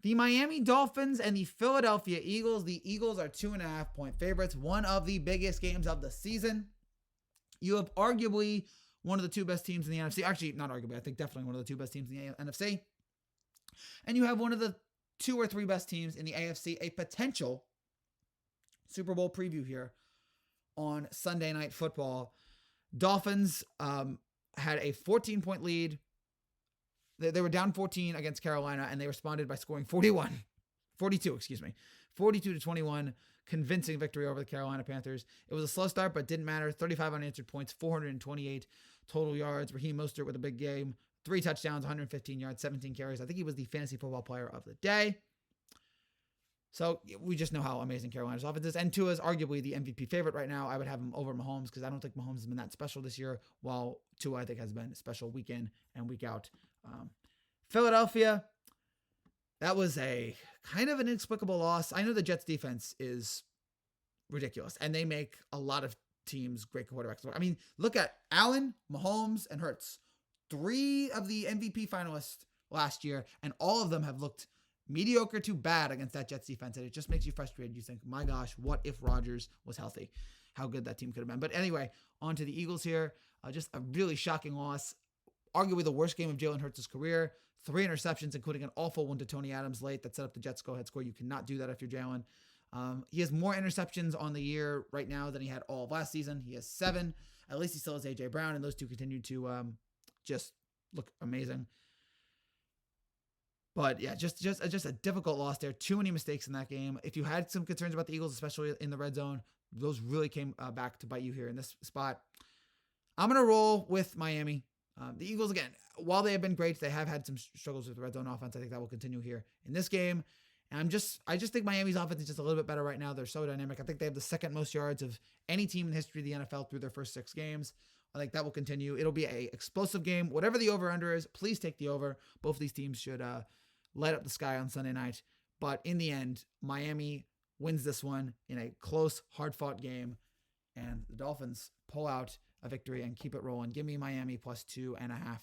The Miami Dolphins and the Philadelphia Eagles. The Eagles are 2.5-point favorites. One of the biggest games of the season. You have arguably one of the two best teams in the NFC. Actually, not arguably. I think definitely one of the two best teams in the NFC. And you have one of the 2 or 3 best teams in the AFC. A potential Super Bowl preview here on Sunday Night Football. Dolphins had a 14-point lead. They were down 14 against Carolina, and they responded by scoring 42 to 21, convincing victory over the Carolina Panthers. It was a slow start, but didn't matter. 35 unanswered points, 428 total yards. Raheem Mostert with a big game, 3 touchdowns, 115 yards, 17 carries. I think he was the fantasy football player of the day. So we just know how amazing Carolina's offense is. And Tua is arguably the MVP favorite right now. I would have him over Mahomes because I don't think Mahomes has been that special this year, while Tua, I think, has been special week in and week out. Philadelphia, that was a kind of an inexplicable loss. I know the Jets defense is ridiculous, and they make a lot of teams great quarterbacks. I mean, look at Allen, Mahomes, and Hurts. 3 of the MVP finalists last year, and all of them have looked mediocre to bad against that Jets defense, and it just makes you frustrated. You think, my gosh, what if Rodgers was healthy? How good that team could have been. But anyway, on to the Eagles here. Just a really shocking loss. Arguably the worst game of Jalen Hurts' career. 3 interceptions, including an awful one to Tony Adams late that set up the Jets' go-ahead score. You cannot do that if you're Jalen. He has more interceptions on the year right now than he had all of last season. He has 7. At least he still has A.J. Brown, and those two continue to just look amazing. But yeah, just a difficult loss there. Too many mistakes in that game. If you had some concerns about the Eagles, especially in the red zone, those really came back to bite you here in this spot. I'm going to roll with Miami. The Eagles, again, while they have been great, they have had some struggles with the red zone offense. I think that will continue here in this game. And I just think Miami's offense is just a little bit better right now. They're so dynamic. I think they have the second most yards of any team in the history of the NFL through their first 6 games. I think that will continue. It'll be an explosive game. Whatever the over-under is, please take the over. Both of these teams should light up the sky on Sunday night. But in the end, Miami wins this one in a close, hard-fought game. And the Dolphins pull out a victory and keep it rolling. Give me Miami plus 2.5.